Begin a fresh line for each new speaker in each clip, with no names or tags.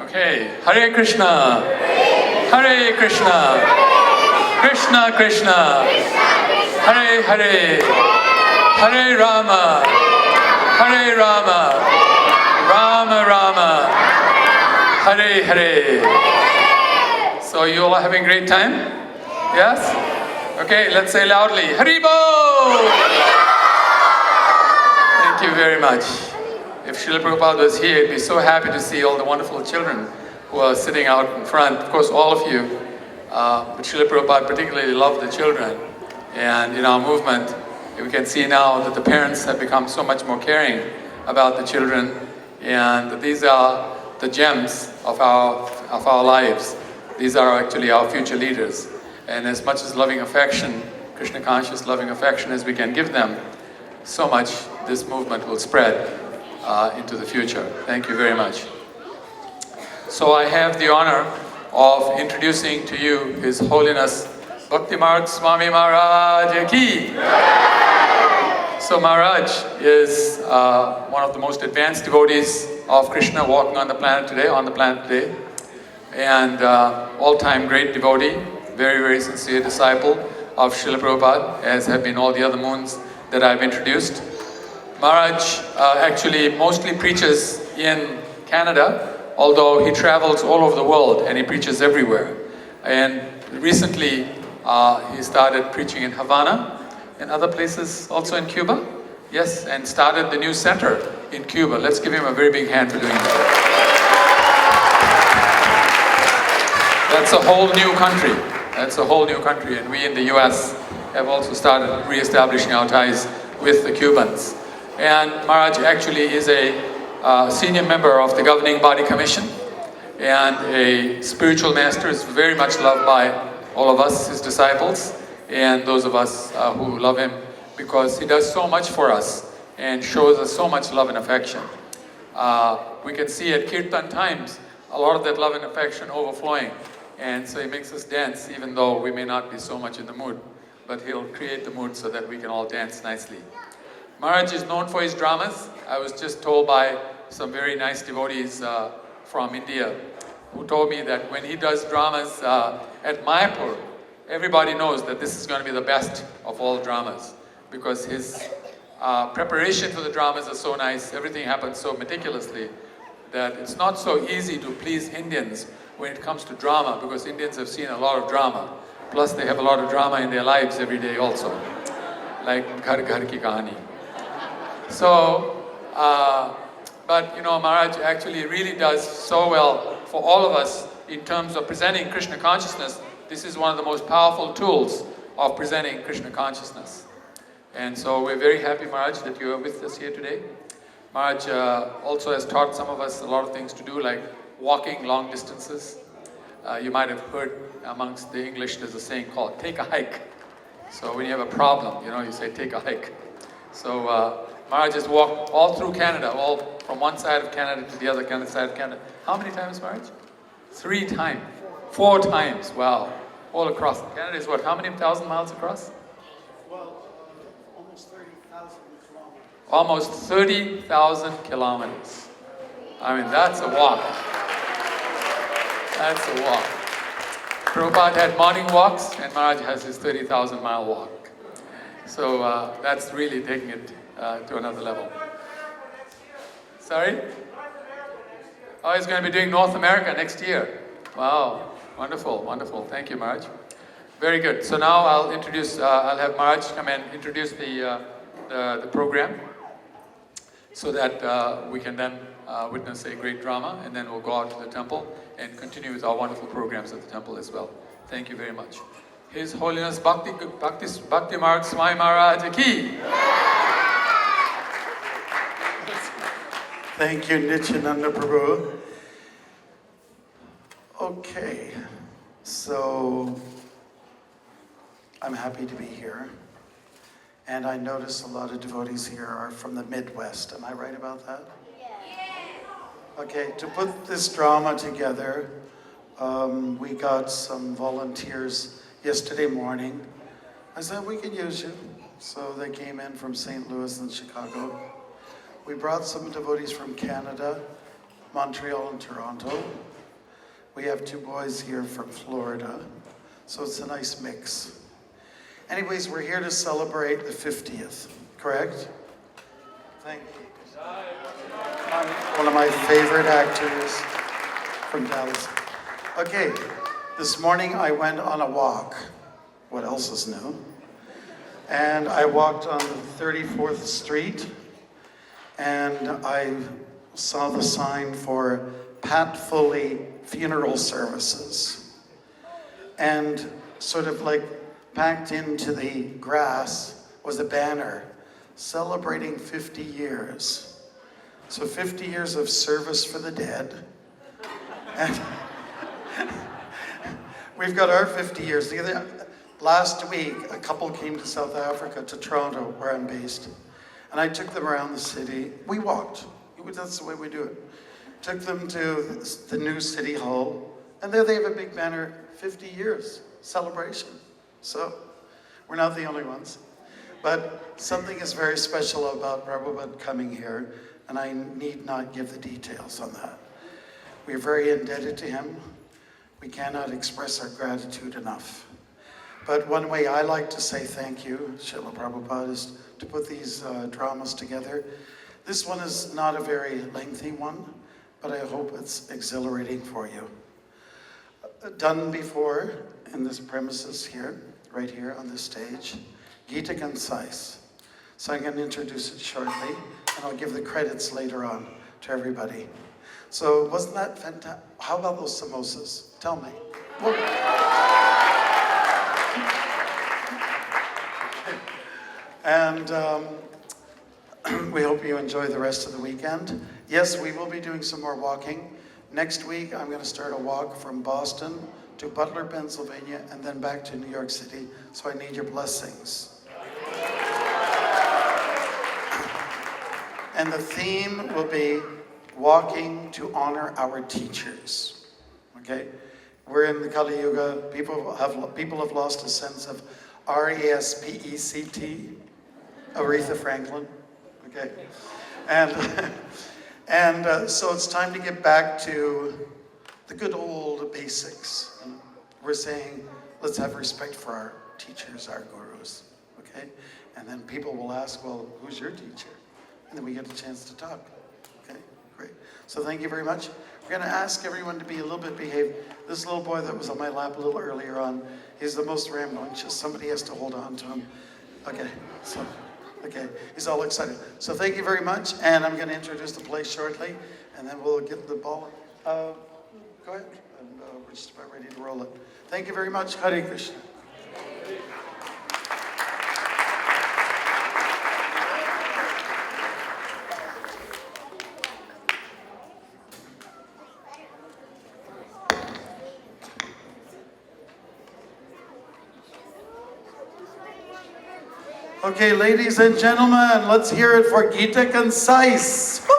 Okay, Hare Krishna, Hare Krishna, Krishna Krishna, Hare Hare, Hare Rama, Hare Rama, Rama Rama, Hare Hare. So you all having a great time? Yes? Okay, let's say loudly, Haribo! Thank you very much. If Srila Prabhupada was here, he'd be so happy to see all the wonderful children who are sitting out in front. Of course, all of you. But Srila Prabhupada particularly loved the children. And in our movement, we can see now that the parents have become so much more caring about the children. And these are the gems of our lives. These are actually our future leaders. And as much as loving affection, Krishna conscious loving affection as we can give them, so much this movement will spread into the future. Thank you very much. So I have the honor of introducing to you His Holiness Bhaktimarg Swami Maharaj Ki. So Maharaj is one of the most advanced devotees of Krishna walking on the planet today, and all-time great devotee, very, very sincere disciple of Srila Prabhupada, as have been all the other moons that I've introduced. Maharaj actually mostly preaches in Canada, although he travels all over the world and he preaches everywhere. And recently he started preaching in Havana and other places, also in Cuba. Yes, and started the new center in Cuba. Let's give him a very big hand for doing that. That's a whole new country. That's a whole new country. And we in the US have also started re-establishing our ties with the Cubans. And Maharaj actually is a senior member of the Governing Body Commission and a spiritual master, is very much loved by all of us, his disciples, and those of us who love him, because he does so much for us and shows us so much love and affection. We can see at Kirtan times a lot of that love and affection overflowing, and so he makes us dance even though we may not be so much in the mood, but he'll create the mood so that we can all dance nicely. Maharaj is known for his dramas. I was just told by some very nice devotees from India who told me that when he does dramas at Mayapur, everybody knows that this is going to be the best of all dramas, because his preparation for the dramas is so nice, everything happens so meticulously that it's not so easy to please Indians when it comes to drama, because Indians have seen a lot of drama. Plus they have a lot of drama in their lives every day also, like Ghar Ghar Ki Kahani. So, but you know, Maharaj actually really does so well for all of us in terms of presenting Krishna consciousness. This is one of the most powerful tools of presenting Krishna consciousness. And so we're very happy, Maharaj, that you are with us here today. Maharaj also has taught some of us a lot of things to do, like walking long distances. You might have heard amongst the English, there's a saying called, take a hike. So when you have a problem, you know, you say, take a hike. So Maharaj has walked all through Canada, all from one side of Canada to the other side of Canada. How many times, Maharaj? 3 times. 4 times, wow. All across. Canada is what, how many thousand miles across?
Well, almost 30,000 kilometers.
Almost 30,000 kilometers. I mean, that's a walk. That's a walk. Prabhupada had morning walks, and Maharaj has his 30,000 mile walk. So that's really taking it to another level. Sorry? Oh, he's going to be doing North America next year. Wow, wonderful, wonderful. Thank you, Maharaj. Very good. So now I'll have Maharaj come and introduce the program, so that we can then witness a great drama, and then we'll go out to the temple and continue with our wonderful programs at the temple as well. Thank you very much. His Holiness Bhaktimarg Swami Maharaj Ki.
Thank you, Nityananda Prabhu. Okay, so I'm happy to be here. And I notice a lot of devotees here are from the Midwest. Am I right about that? Yeah. Okay, to put this drama together, we got some volunteers yesterday morning. I said, we could use you. So they came in from St. Louis and Chicago. We brought some devotees from Canada. Montreal and Toronto. We have 2 boys here from Florida, so it's a nice mix. Anyways, we're here to celebrate the 50th, correct? Thank you. One of my favorite actors from Dallas. Okay, this morning I went on a walk. What else is new? And I walked on 34th Street, and I saw the sign for Pat Foley Funeral Services. And sort of like packed into the grass was a banner celebrating 50 years. So 50 years of service for the dead. And we've got our 50 years. Last week, a couple came to South Africa, to Toronto, where I'm based. And I took them around the city. We walked. That's the way we do it. Took them to the new city hall. And there they have a big banner, 50 years, celebration. So we're not the only ones. But something is very special about Prabhupada coming here, and I need not give the details on that. We're very indebted to him. We cannot express our gratitude enough. But one way I like to say thank you, Srila Prabhupada, is to put these dramas together. This one is not a very lengthy one, but I hope it's exhilarating for you. Done before in this premises here, right here on this stage, Gita Concise. So I'm going to introduce it shortly, and I'll give the credits later on to everybody. So wasn't that fantastic? How about those samosas? Tell me. And we hope you enjoy the rest of the weekend. Yes, we will be doing some more walking. Next week, I'm going to start a walk from Boston to Butler, Pennsylvania, and then back to New York City. So I need your blessings. And the theme will be walking to honor our teachers. Okay? We're in the Kali Yuga. People have lost a sense of R-E-S-P-E-C-T, Aretha Franklin. Okay? And so it's time to get back to the good old basics. And we're saying, let's have respect for our teachers, our gurus. Okay? And then people will ask, well, who's your teacher? And then we get a chance to talk. Okay, great. So thank you very much. We're going to ask everyone to be a little bit behaved. This little boy that was on my lap a little earlier on, he's the most rambunctious. Somebody has to hold on to him. Okay, so, okay, he's all excited. So thank you very much, and I'm going to introduce the play shortly, and then we'll get the ball. Go ahead, and we're just about ready to roll it. Thank you very much. Hare Krishna. Okay, ladies and gentlemen, let's hear it for Gita Concise. Woo-hoo!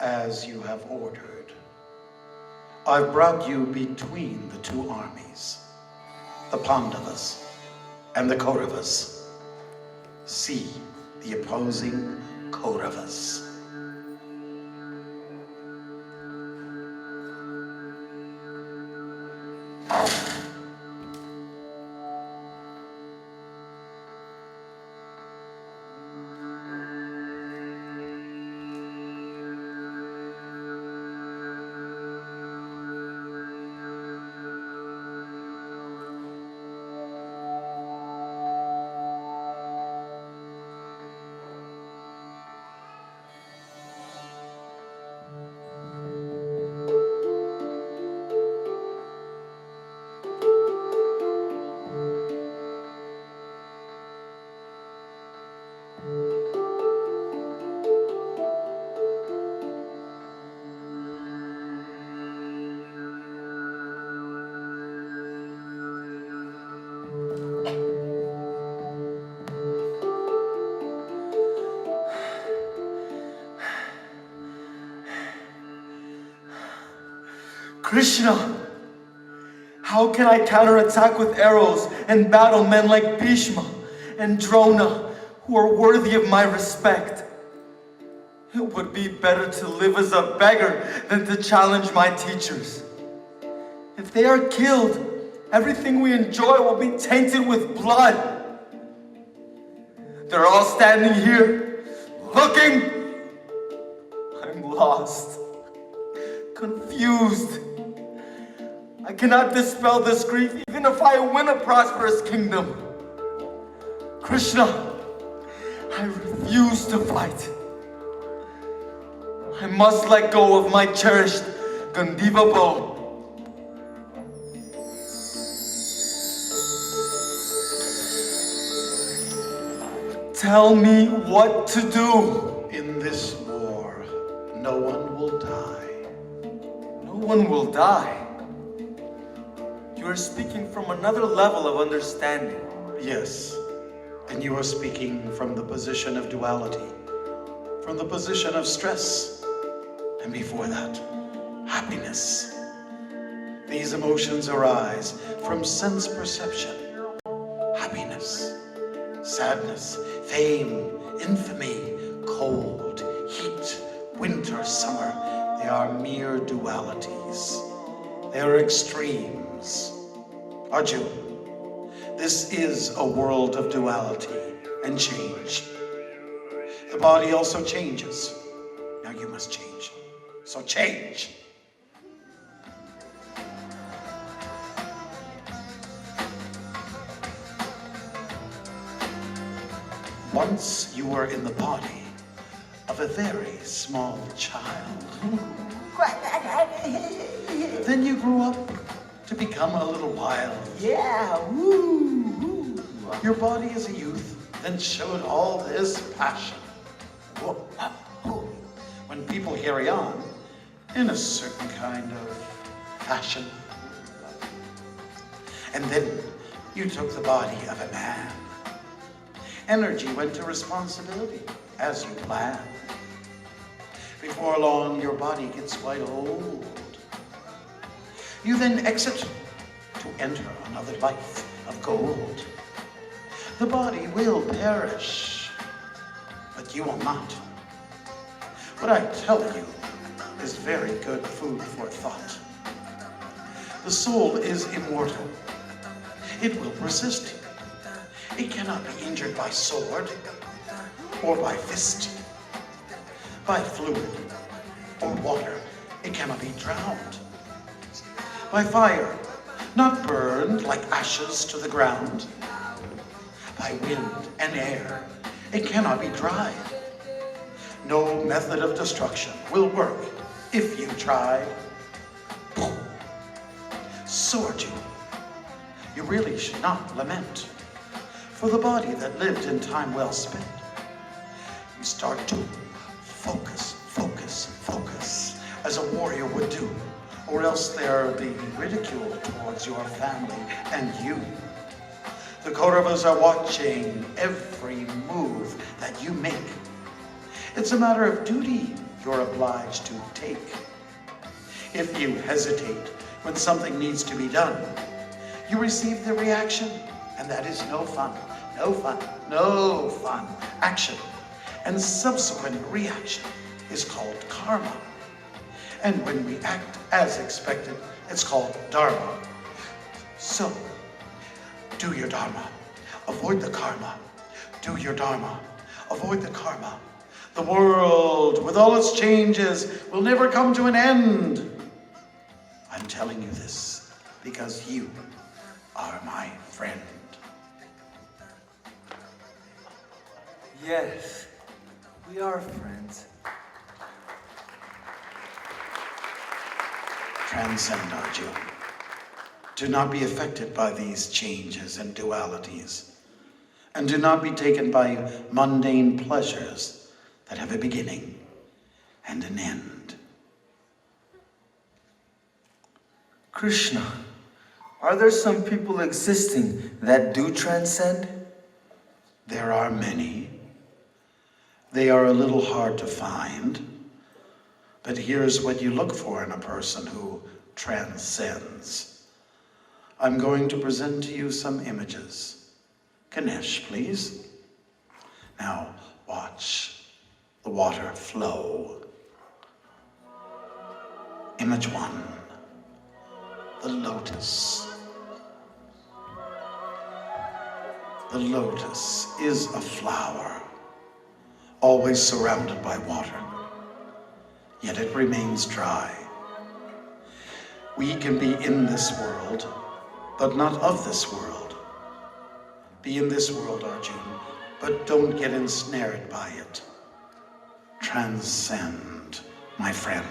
as you have ordered. I've brought you between the two armies, the Pandavas and the Kauravas. See the opposing Kauravas.
Krishna, how can I counterattack with arrows and battle men like Bhishma and Drona who are worthy of my respect? It would be better to live as a beggar than to challenge my teachers. If they are killed, everything we enjoy will be tainted with blood. They're all standing here, looking. I'm lost, confused. I cannot dispel this grief even if I win a prosperous kingdom. Krishna, I refuse to fight. I must let go of my cherished Gandiva bow. Tell me what to do.
In this war, no one will die.
No one will die. You are speaking from another level of understanding.
Yes, and you are speaking from the position of duality, from the position of stress, and before that, happiness. These emotions arise from sense perception, happiness, sadness, fame, infamy, cold, heat, winter, summer. They are mere dualities. They are extremes. Arjun, this is a world of duality and change. The body also changes. Now you must change. So change. Once you were in the body of a very small child. Then you grew up to become a little wild.
Yeah, woo, woo.
Your body as a youth then showed all this passion. When people carry on in a certain kind of fashion. And then you took the body of a man. Energy went to responsibility as you planned. Before long, your body gets quite old. You then exit to enter another life of gold. The body will perish, but you will not. What I tell you is very good food for thought. The soul is immortal. It will persist. It cannot be injured by sword or by fist, by fluid or water. It cannot be drowned. By fire, not burned like ashes to the ground. By wind and air, it cannot be dried. No method of destruction will work if you try. So are you really should not lament for the body that lived in time well spent. You start to focus, focus, focus, as a warrior would do, or else there be ridicule towards your family and you. The Kauravas are watching every move that you make. It's a matter of duty you're obliged to take. If you hesitate when something needs to be done, you receive the reaction, and that is no fun, no fun, no fun. Action and subsequent reaction is called karma. And when we act as expected, it's called dharma. So, do your dharma, avoid the karma. Do your dharma, avoid the karma. The world, with all its changes, will never come to an end. I'm telling you this because you are my friend.
Yes, we are friends.
Transcend, Arjuna. Do not be affected by these changes and dualities, and do not be taken by mundane pleasures that have a beginning and an end.
Krishna, are there some people existing that do transcend?
There are many. They are a little hard to find, but here's what you look for in a person who transcends. I'm going to present to you some images. Ganesh, please. Now, watch the water flow. Image 1, the lotus. The lotus is a flower, always surrounded by water, yet it remains dry. We can be in this world, but not of this world. Be in this world, Arjuna, but don't get ensnared by it. Transcend, my friend.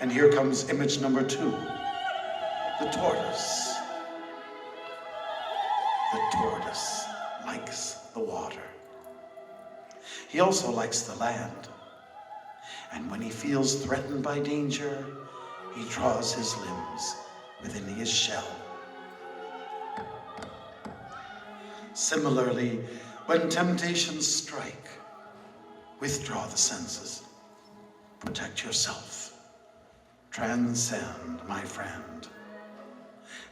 And here comes image number 2, the tortoise. The tortoise likes the water. He also likes the land. And when he feels threatened by danger, he draws his limbs within his shell. Similarly, when temptations strike, withdraw the senses. Protect yourself. Transcend, my friend.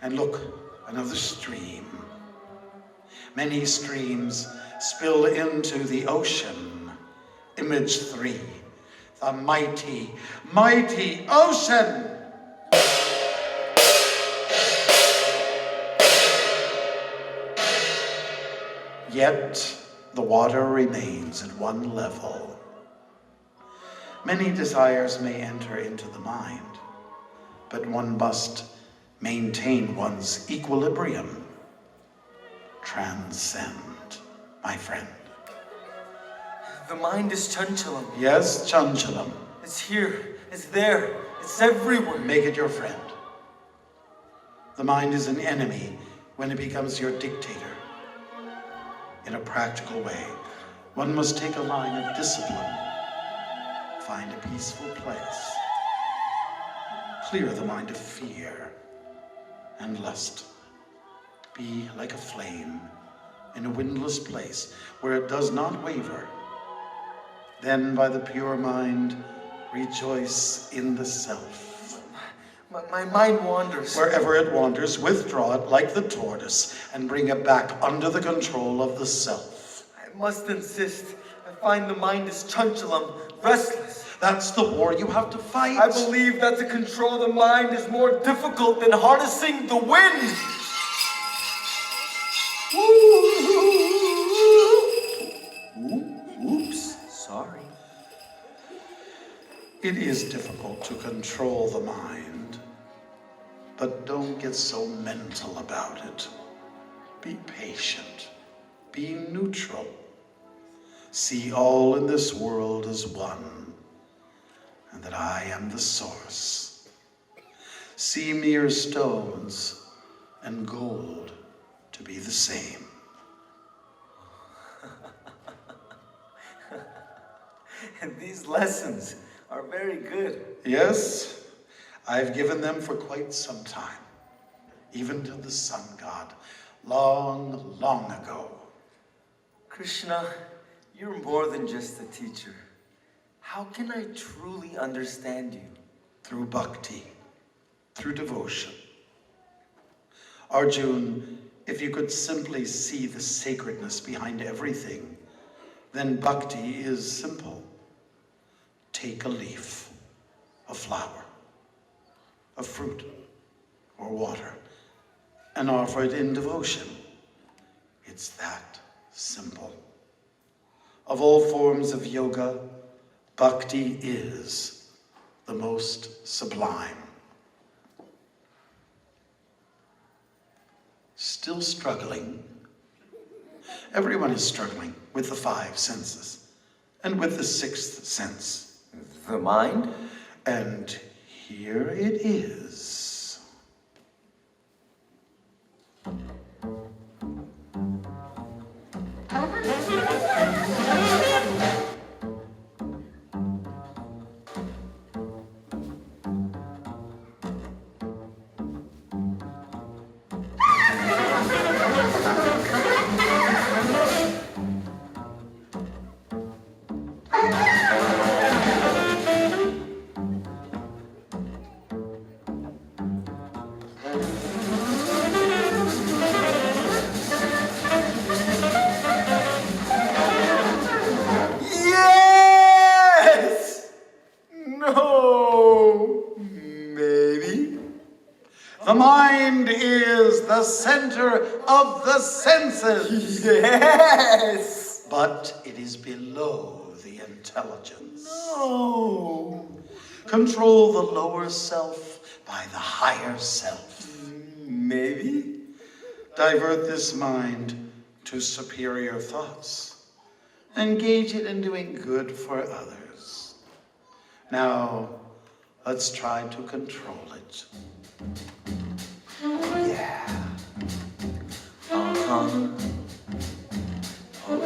And look, another stream. Many streams spill into the ocean. Image 3, the mighty, mighty ocean. Yet the water remains at one level. Many desires may enter into the mind, but one must maintain one's equilibrium. Transcend, my friend.
The mind is chanchalam.
Yes, Chanchalam.
It's here, it's there, it's everywhere.
Make it your friend. The mind is an enemy when it becomes your dictator. In a practical way, one must take a line of discipline, find a peaceful place, clear the mind of fear and lust. Be like a flame in a windless place where it does not waver. Then by the pure mind, rejoice in the self.
My mind wanders.
Wherever it wanders, withdraw it like the tortoise and bring it back under the control of the self.
I must insist. I find the mind is chanchalam, restless.
That's the war you have to fight.
I believe that to control the mind is more difficult than harnessing the wind. Oops, sorry.
It is difficult to control the mind, but don't get so mental about it. Be patient. Be neutral. See all in this world as one, and that I am the source. See mere stones and gold to be the same.
And these lessons are very good.
Yes, I've given them for quite some time, even to the sun god, long, long ago.
Krishna, you're more than just a teacher. How can I truly understand you?
Through bhakti, through devotion. Arjun, if you could simply see the sacredness behind everything, then bhakti is simple. Take a leaf, a flower, a fruit, or water, and offer it in devotion. It's that simple. Of all forms of yoga, bhakti is the most sublime. Still struggling? Everyone is struggling with the 5 senses and with the 6th sense.
The mind?
And here it is.
Yes! No! Maybe?
The mind is the center of the senses.
Yes!
But it is below the intelligence.
No!
Control the lower self by the higher self.
Maybe?
Divert this mind to superior thoughts. Engage it in doing good for others. Now, let's try to control it.
Yeah. Uh-huh. Oh,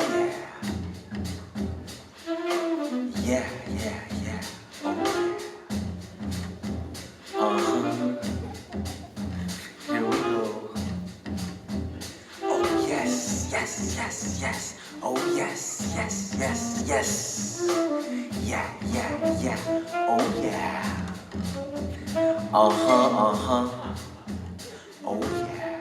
yeah. Yeah. Oh, yeah. Uh-huh. Here we go. Oh, yes. Oh, yes. Yeah. Oh, yeah. Uh-huh. Oh, yeah.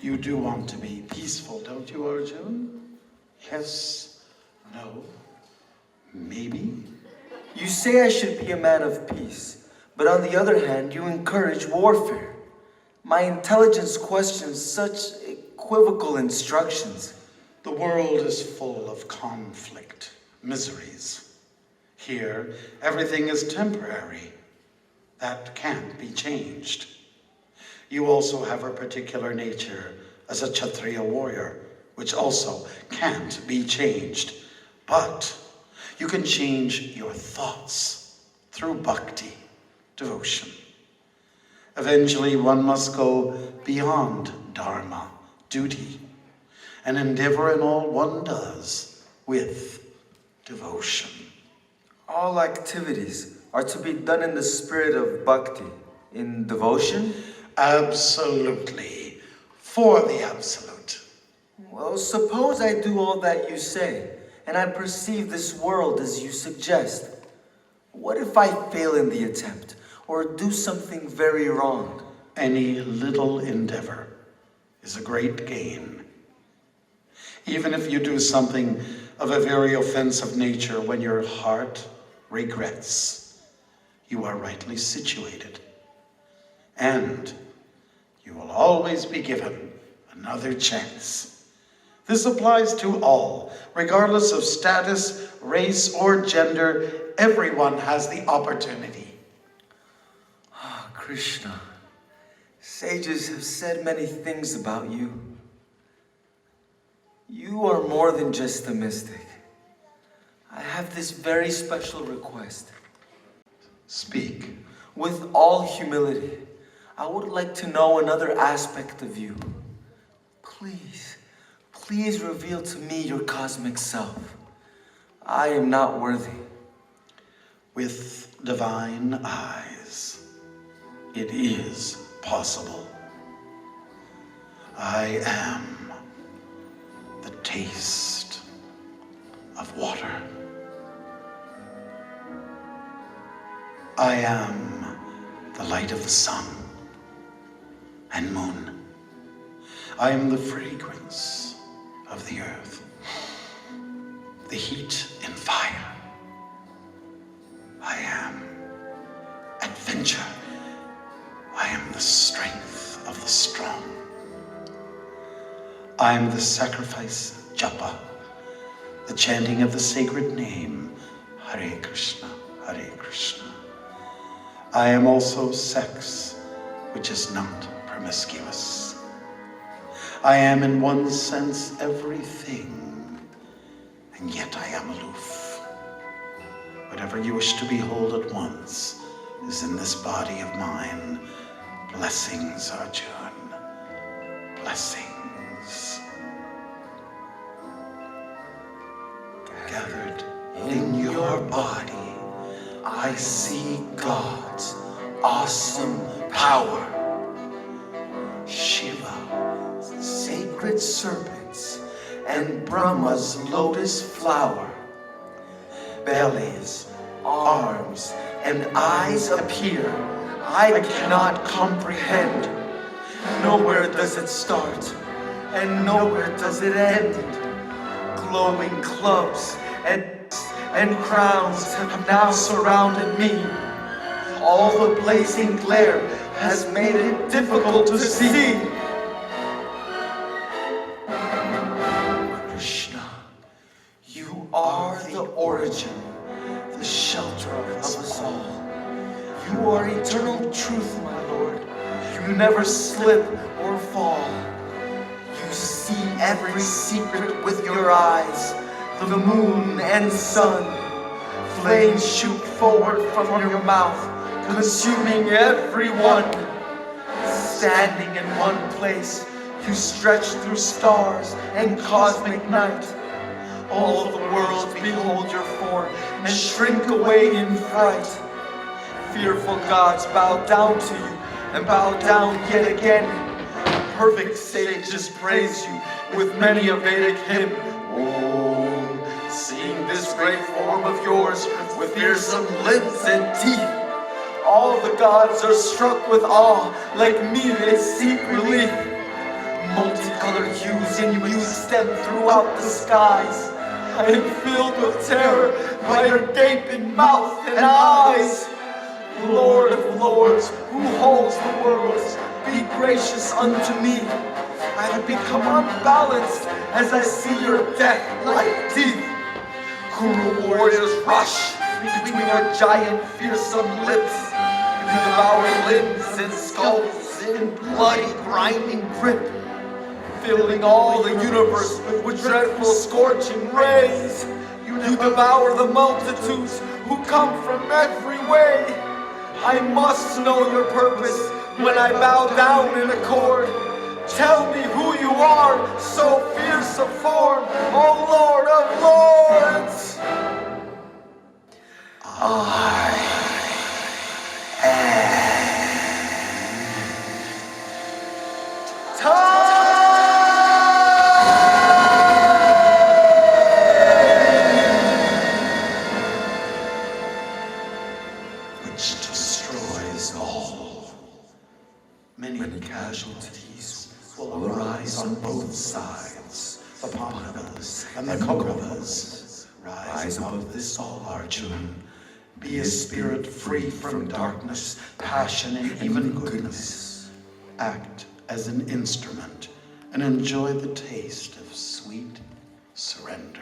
You do want to be peaceful, don't you, Arjun? Yes, no, maybe?
You say I should be a man of peace, but on the other hand, you encourage warfare. My intelligence questions such equivocal instructions.
The world is full of conflict, miseries. Here, everything is temporary. That can't be changed. You also have a particular nature as a Kshatriya warrior, which also can't be changed. But you can change your thoughts through bhakti, devotion. Eventually, one must go beyond dharma, duty, and endeavor in all one does with devotion.
All activities are to be done in the spirit of bhakti, in devotion?
Absolutely. For the absolute.
Well, suppose I do all that you say, and I perceive this world as you suggest. What if I fail in the attempt, or do something very wrong?
Any little endeavor is a great gain. Even if you do something of a very offensive nature when your heart regrets, you are rightly situated. And you will always be given another chance. This applies to all, regardless of status, race, or gender. Everyone has the opportunity.
Ah, Krishna, sages have said many things about you. You are more than just a mystic. I have this very special request.
Speak.
With all humility, I would like to know another aspect of you. Please reveal to me your cosmic self. I am not worthy.
With divine eyes, it is possible. I am the taste of water. I am the light of the sun and moon. I am the fragrance of the earth, the heat and fire. I am adventure. I am the strength of the strong. I am the sacrifice japa, the chanting of the sacred name, Hare Krishna, Hare Krishna. I am also sex, which is not promiscuous. I am in one sense everything, and yet I am aloof. Whatever you wish to behold at once is in this body of mine. Blessings, Arjun, blessings. Gathered in your body, I see God's awesome power. Shiva, sacred serpents, and Brahma's lotus flower. Bellies, arms, and eyes appear. I cannot comprehend. Nowhere does it start, and nowhere does it end. Glowing clubs and crowns have now surrounded me. All the blazing glare has made it difficult to see. Krishna, you are the origin, the shelter of us all. You are eternal truth, my Lord. You never slip or fall. You see every secret with your eyes. The moon and sun, flames shoot forward from your mouth, consuming everyone. Standing in one place, you stretch through stars and cosmic night. All of the worlds behold your form and shrink away in fright. Fearful gods bow down to you and bow down yet again. Perfect sages praise you with many a Vedic hymn. Seeing this great form of yours with fearsome limbs and teeth, all the gods are struck with awe, like me they seek relief. Multicolored hues in you stem throughout the skies. I am filled with terror by your gaping mouth and eyes. Lord of lords, who holds the worlds, be gracious unto me. I have become unbalanced as I see your death like teeth. Cruel warriors rush between your giant fearsome lips. You devour limbs and skulls in bloody grinding grip, filling all the universe with dreadful scorching rays. You devour the multitudes who come from every way. I must know your purpose when I bow down in accord. Tell me who you are, so fierce of form, O Lord of Lords. I am time. Which destroys all. Many casualties will arise on both sides. The Pandavas and the Kauravas rise above this all, Arjun. Be a spirit free from darkness, passion, and even goodness. Act as an instrument and enjoy the taste of sweet surrender.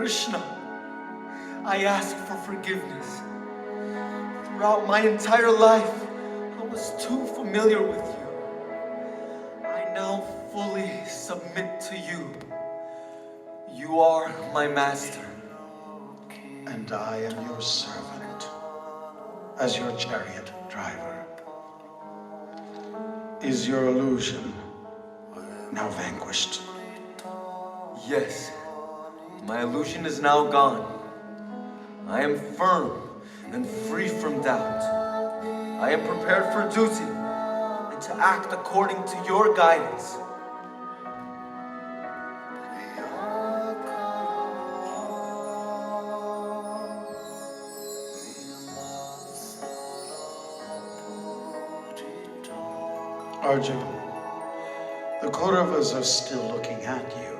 Krishna, I ask for forgiveness. Throughout my entire life, I was too familiar with you. I now fully submit to you. You are my master.
And I am your servant, as your chariot driver. Is your illusion now vanquished?
Yes, my illusion is now gone. I am firm and free from doubt. I am prepared for duty and to act according to your guidance.
Arjun, the Kauravas are still looking at you.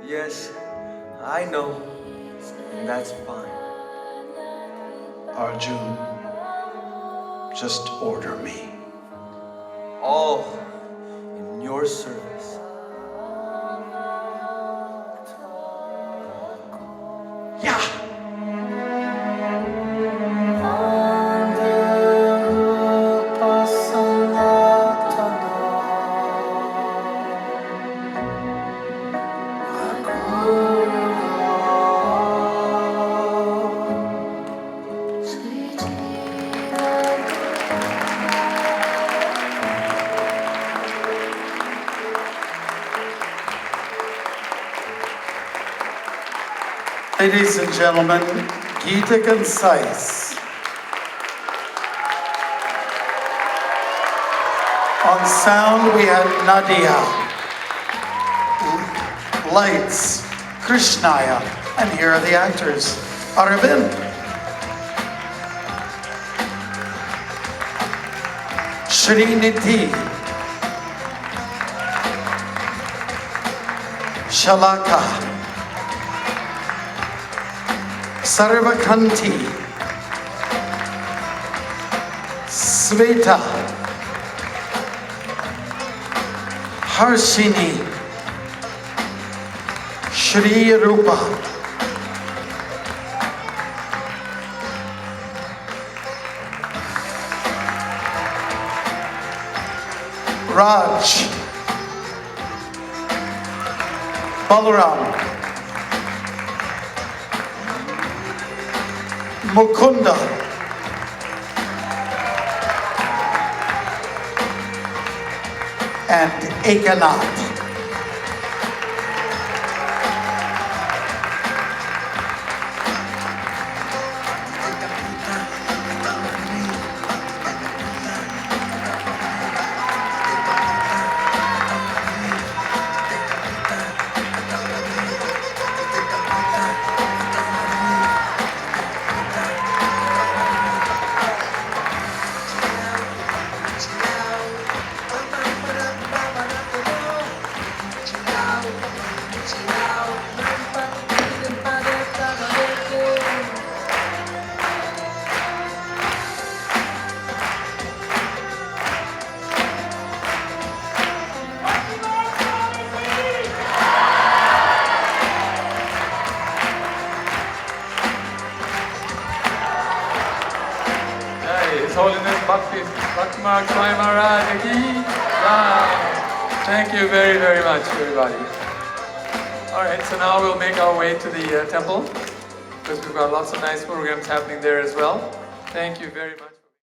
Yes, I know, and that's fine.
Arjun, just order me.
All in your service.
Yeah! Ladies and gentlemen, Gita Concise. On sound, we had Nadia. Lights, Krishnaya. And here are the actors. Aravind. Srinidhi. Shalaka. Sarvakanti, Sveta, Harshini, Shri Rupa, Raj, Balaram, Mukunda, and Ekanath.
His Holiness Bhaktimarg Swami Maharaj Ki Jai. Thank you very, very much, everybody. Alright, so now we'll make our way to the temple, because we've got lots of nice programs happening there as well. Thank you very much.